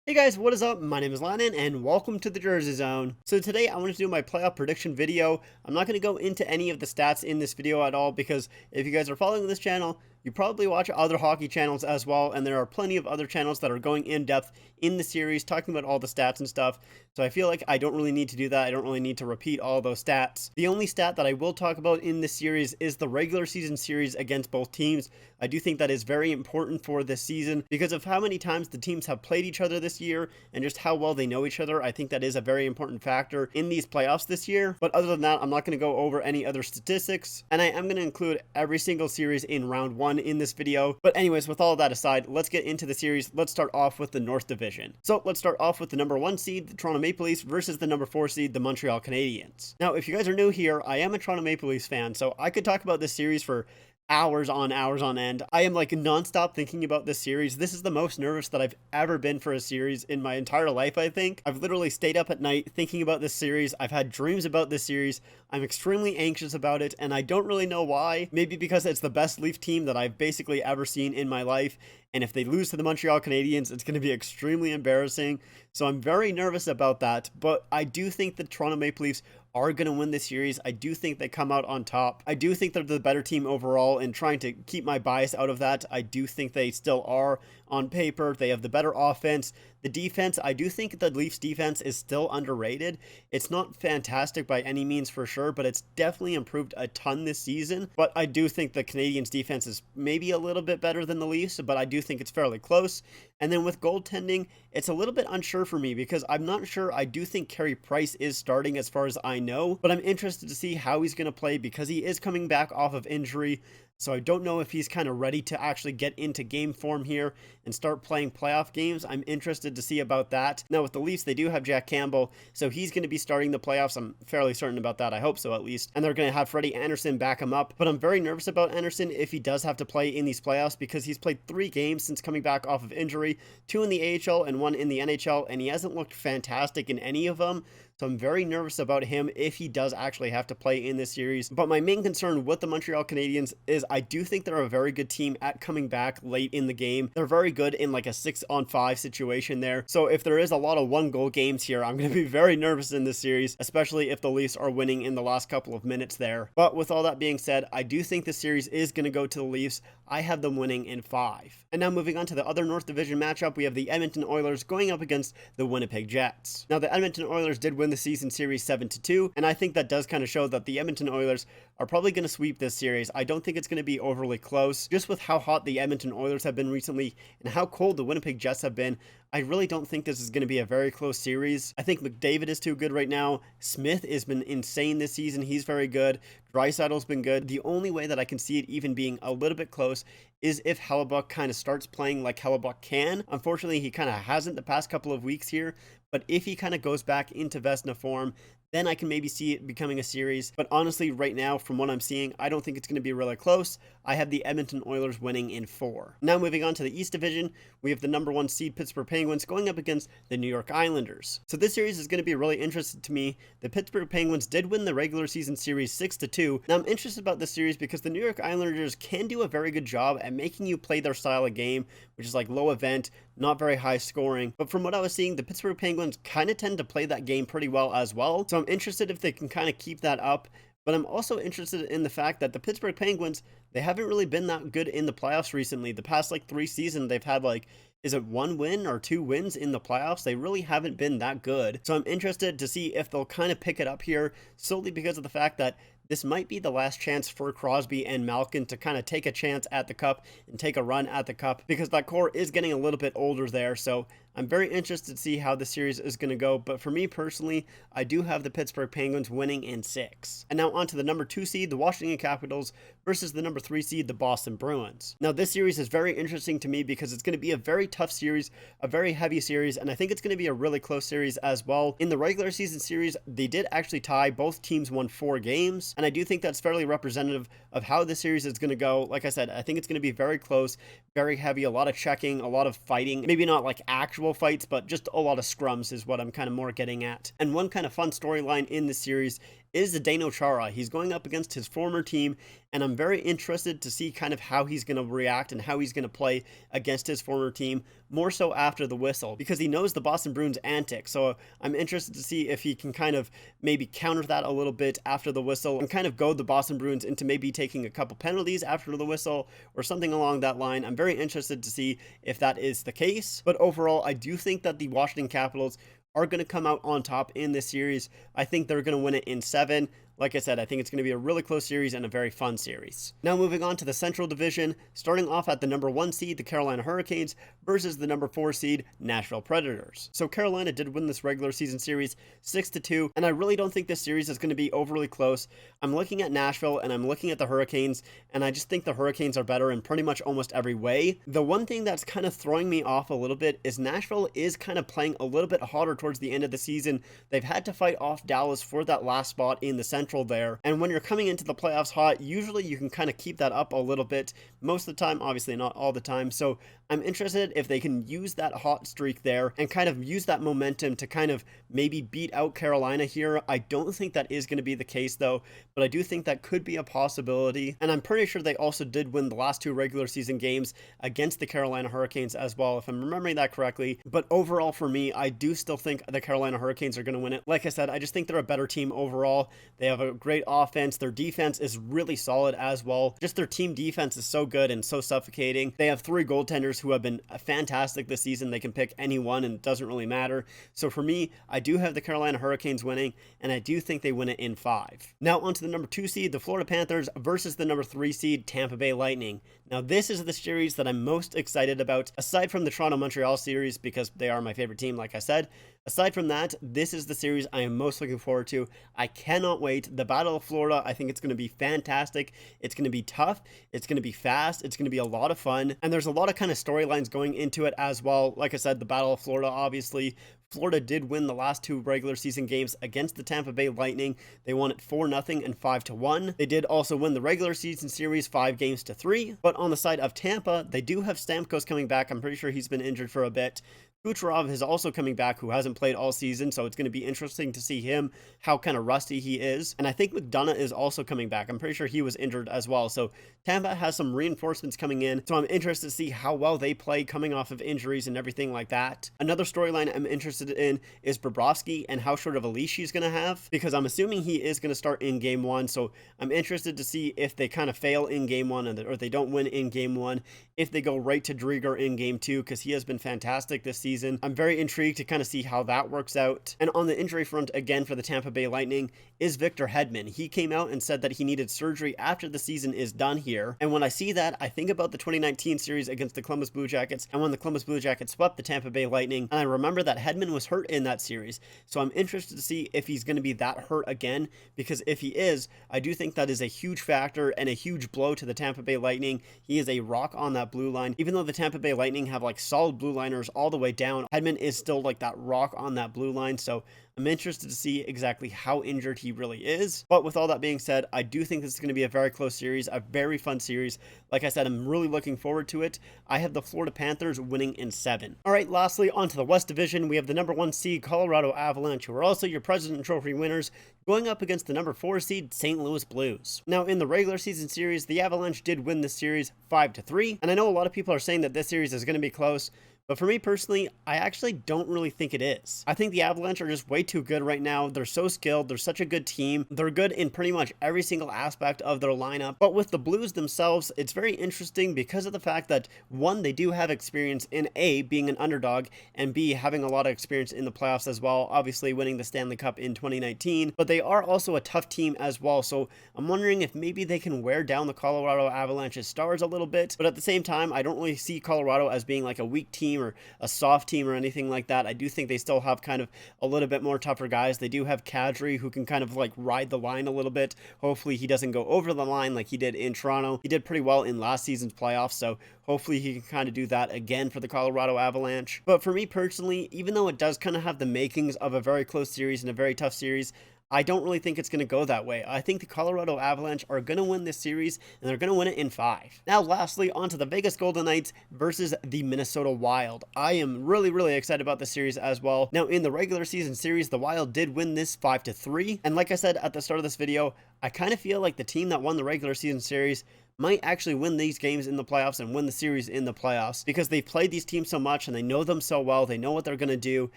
Hey guys, what is up? My name is Lannon and welcome to the Jersey Zone. So today I want to do my playoff prediction video. I'm not going to go into any of the stats in this video at all because if you guys are following this channel, you probably watch other hockey channels as well, and there are plenty of other channels that are going in depth in the series, talking about all the stats and stuff. So I feel like I don't really need to do that. I don't really need to repeat all those stats. The only stat that I will talk about in this series is the regular season series against both teams. I do think that is very important for this season because of how many times the teams have played each other this year and just how well they know each other. I think that is a very important factor in these playoffs this year. But other than that, I'm not going to go over any other statistics, and I am going to include every single series in round one in this video. But anyways, with all of that aside, let's get into the series. Let's start off with the North Division. So let's start off with the number 1 seed, the Toronto Maple Leafs, versus the number 4 seed, the Montreal Canadiens. Now, if you guys are new here, I am a Toronto Maple Leafs fan, so I could talk about this series for hours on end. I am like nonstop thinking about this series. This is the most nervous that I've ever been for a series in my entire life, I think. I've literally stayed up at night thinking about this series. I've had dreams about this series. I'm extremely anxious about it, and I don't really know why. Maybe because it's the best Leaf team that I've basically ever seen in my life, and if they lose to the Montreal Canadiens, it's going to be extremely embarrassing. So I'm very nervous about that, but I do think the Toronto Maple Leafs are going to win this series. I do think they come out on top. I do think they're the better team overall, and trying to keep my bias out of that, I do think they still are on paper. They have the better offense. The defense, I do think the Leafs defense is still underrated. It's not fantastic by any means for sure, but it's definitely improved a ton this season. But I do think the Canadiens defense is maybe a little bit better than the Leafs, but I do think it's fairly close. And then with goaltending, it's a little bit unsure for me because I'm not sure. I do think Carey Price is starting as far as I know, but I'm interested to see how he's going to play because he is coming back off of injury. So I don't know if he's kind of ready to actually get into game form here and start playing playoff games. I'm interested to see about that. Now with the Leafs, they do have Jack Campbell, so he's going to be starting the playoffs. I'm fairly certain about that. I hope so at least. And they're going to have Freddie Anderson back him up. But I'm very nervous about Anderson if he does have to play in these playoffs because he's played 3 games since coming back off of injury, 2 in the AHL and 1 in the NHL, and he hasn't looked fantastic in any of them. So I'm very nervous about him if he does actually have to play in this series. But my main concern with the Montreal Canadiens is I do think they're a very good team at coming back late in the game. They're very good in like a 6-on-5 situation there. So if there is a lot of 1-goal games here, I'm going to be very nervous in this series, especially if the Leafs are winning in the last couple of minutes there. But with all that being said, I do think the series is going to go to the Leafs. I have them winning in 5. And now moving on to the other North Division matchup, we have the Edmonton Oilers going up against the Winnipeg Jets. Now the Edmonton Oilers did win the season series 7-2, and I think that does kind of show that the Edmonton Oilers are probably going to sweep this series. I don't think it's going to be overly close. Just with how hot the Edmonton Oilers have been recently and how cold the Winnipeg Jets have been, I really don't think this is going to be a very close series. I think McDavid is too good right now. Smith has been insane this season. He's very good. Draisaitl's been good. The only way that I can see it even being a little bit close is if Hellebuyck kind of starts playing like Hellebuyck can. Unfortunately, he kind of hasn't the past couple of weeks here, but if he kind of goes back into Vezina form, then I can maybe see it becoming a series. But honestly, right now, from what I'm seeing, I don't think it's going to be really close. I have the Edmonton Oilers winning in 4. Now moving on to the East Division, we have the number 1 seed Pittsburgh Penguins going up against the New York Islanders. So this series is going to be really interesting to me. The Pittsburgh Penguins did win the regular season series 6-2. Now I'm interested about this series because the New York Islanders can do a very good job at making you play their style of game, which is like low event, not very high scoring. But from what I was seeing, the Pittsburgh Penguins kind of tend to play that game pretty well as well. So I'm interested if they can kind of keep that up. But I'm also interested in the fact that the Pittsburgh Penguins, they haven't really been that good in the playoffs recently. The past like 3 seasons, they've had like, is it 1 win or 2 wins in the playoffs? They really haven't been that good. So I'm interested to see if they'll kind of pick it up here solely because of the fact that this might be the last chance for Crosby and Malkin to kind of take a chance at the cup and take a run at the cup because that core is getting a little bit older there. So I'm very interested to see how the series is going to go. But for me personally, I do have the Pittsburgh Penguins winning in 6. And now on to the number 2 seed, the Washington Capitals versus the number 3 seed, the Boston Bruins. Now this series is very interesting to me because it's going to be a very tough series, a very heavy series, and I think it's going to be a really close series as well. In the regular season series, they did actually tie. Both teams won 4 games. And I do think that's fairly representative of how this series is going to go. Like I said, I think it's going to be very close, very heavy, a lot of checking, a lot of fighting. Maybe not like actual fights, but just a lot of scrums is what I'm kind of more getting at. And one kind of fun storyline in the series is Zdeno Chara. He's going up against his former team, and I'm very interested to see kind of how he's going to react and how he's going to play against his former team, more so after the whistle, because he knows the Boston Bruins antics. So I'm interested to see if he can kind of maybe counter that a little bit after the whistle and kind of goad the Boston Bruins into maybe taking a couple penalties after the whistle or something along that line. I'm very interested to see if that is the case. But overall, I do think that the Washington Capitals are going to come out on top in this series. I think they're going to win it in 7. Like I said, I think it's going to be a really close series and a very fun series. Now moving on to the Central Division, starting off at the number 1 seed, the Carolina Hurricanes, versus the number 4 seed, Nashville Predators. So Carolina did win this regular season series 6-2, and I really don't think this series is going to be overly close. I'm looking at Nashville and I'm looking at the Hurricanes, and I just think the Hurricanes are better in pretty much almost every way. The one thing that's kind of throwing me off a little bit is Nashville is kind of playing a little bit hotter towards the end of the season. They've had to fight off Dallas for that last spot in the Central there, and when you're coming into the playoffs hot, usually you can kind of keep that up a little bit, most of the time, obviously not all the time. So I'm interested if they can use that hot streak there and kind of use that momentum to kind of maybe beat out Carolina here. I don't think that is going to be the case though, but I do think that could be a possibility, and I'm pretty sure they also did win the last 2 regular season games against the Carolina Hurricanes as well, if I'm remembering that correctly. But overall for me, I do still think the Carolina Hurricanes are going to win it. Like I said, I just think they're a better team overall. They have a great offense. Their defense is really solid as well. Just their team defense is so good and so suffocating. They have 3 goaltenders who have been fantastic this season. They can pick any one and it doesn't really matter. So for me, I do have the Carolina Hurricanes winning, and I do think they win it in 5. Now on to the number 2 seed, the Florida Panthers, versus the number 3 seed, Tampa Bay Lightning. Now this is the series that I'm most excited about, aside from the Toronto-Montreal series, because they are my favorite team, like I said. Aside from that, this is the series I am most looking forward to. I cannot wait. The Battle of Florida, I think it's going to be fantastic. It's going to be tough. It's going to be fast. It's going to be a lot of fun. And there's a lot of kind of storylines going into it as well. Like I said, the Battle of Florida, obviously. Florida did win the last 2 regular season games against the Tampa Bay Lightning. They won it 4-0 and 5-1. They did also win the regular season series 5-3. But on the side of Tampa, they do have Stamkos coming back. I'm pretty sure he's been injured for a bit. Kucherov is also coming back, who hasn't played all season, so it's going to be interesting to see him, how kind of rusty he is. And I think McDonough is also coming back. I'm pretty sure he was injured as well. So Tampa has some reinforcements coming in, so I'm interested to see how well they play coming off of injuries and everything like that. Another storyline I'm interested in is Bobrovsky and how short of a leash he's going to have, because I'm assuming he is going to start in game 1. So I'm interested to see if they kind of fail in game 1 or they don't win in game 1, if they go right to Drieger in game 2, because he has been fantastic this season. I'm very intrigued to kind of see how that works out. And on the injury front, again, for the Tampa Bay Lightning, is Victor Hedman. He came out and said that he needed surgery after the season is done here. And when I see that, I think about the 2019 series against the Columbus Blue Jackets, and when the Columbus Blue Jackets swept the Tampa Bay Lightning, and I remember that Hedman was hurt in that series. So I'm interested to see if he's going to be that hurt again, because if he is, I do think that is a huge factor and a huge blow to the Tampa Bay Lightning. He is a rock on that blue line. Even though the Tampa Bay Lightning have like solid blue liners all the way down, Hedman is still like that rock on that blue line. So I'm interested to see exactly how injured he really is. But with all that being said, I do think this is going to be a very close series, a very fun series. Like I said, I'm really looking forward to it. I have the Florida Panthers winning in 7. All right, lastly, on to the West Division. We have the number 1 seed Colorado Avalanche, who are also your President Trophy winners, going up against the number 4 seed St. Louis Blues. Now, in the regular season series, the Avalanche did win this series 5-3. And I know a lot of people are saying that this series is going to be close, but for me personally, I actually don't really think it is. I think the Avalanche are just way too good right now. They're so skilled. They're such a good team. They're good in pretty much every single aspect of their lineup. But with the Blues themselves, it's very interesting because of the fact that, one, they do have experience in A, being an underdog, and B, having a lot of experience in the playoffs as well, obviously winning the Stanley Cup in 2019. But they are also a tough team as well. So I'm wondering if maybe they can wear down the Colorado Avalanche's stars a little bit. But at the same time, I don't really see Colorado as being like a weak team or a soft team or anything like that. I do think they still have kind of a little bit more tougher guys. They do have Kadri, who can kind of like ride the line a little bit. Hopefully he doesn't go over the line like he did in Toronto. He did pretty well in last season's playoffs, so hopefully he can kind of do that again for the Colorado Avalanche. But for me personally, even though it does kind of have the makings of a very close series and a very tough series, I don't really think it's going to go that way. I think the Colorado Avalanche are going to win this series, and they're going to win it in 5. Now, lastly, on to the Vegas Golden Knights versus the Minnesota Wild. I am really excited about this series as well. Now, in the regular season series, the Wild did win this 5-3. And like I said at the start of this video, I kind of feel like the team that won the regular season series might actually win these games in the playoffs and win the series in the playoffs, because they've played these teams so much and they know them so well. They know what they're going to do.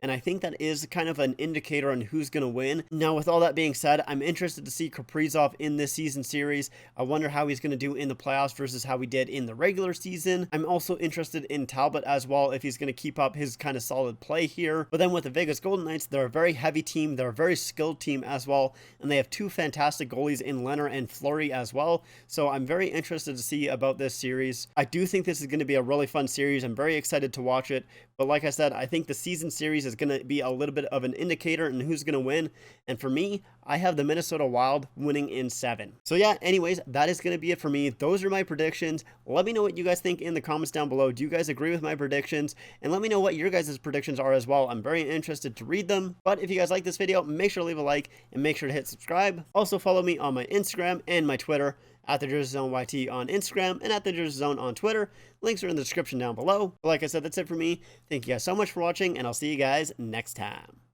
And I think that is kind of an indicator on who's going to win. Now, with all that being said, I'm interested to see Kaprizov in this season series. I wonder how he's going to do in the playoffs versus how he did in the regular season. I'm also interested in Talbot as well, if he's going to keep up his kind of solid play here. But then with the Vegas Golden Knights, they're a very heavy team. They're a very skilled team as well. And they have 2 fantastic goalies in Leonard and Fleury as well. So I'm very interested to see about this series. I do think this is going to be a really fun series. I'm very excited to watch it. But like I said, I think the season series is going to be a little bit of an indicator in who's going to win. And for me, I have the Minnesota Wild winning in 7. So yeah, anyways, that is going to be it for me. Those are my predictions. Let me know what you guys think in the comments down below. Do you guys agree with my predictions? And let me know what your guys' predictions are as well. I'm very interested to read them. But if you guys like this video, make sure to leave a like and make sure to hit subscribe. Also follow me on my Instagram and my Twitter at the Jersey Zone YT on Instagram and at the Jersey Zone on Twitter. Links are in the description down below. But like I said, that's it for me. Thank you guys so much for watching, and I'll see you guys next time.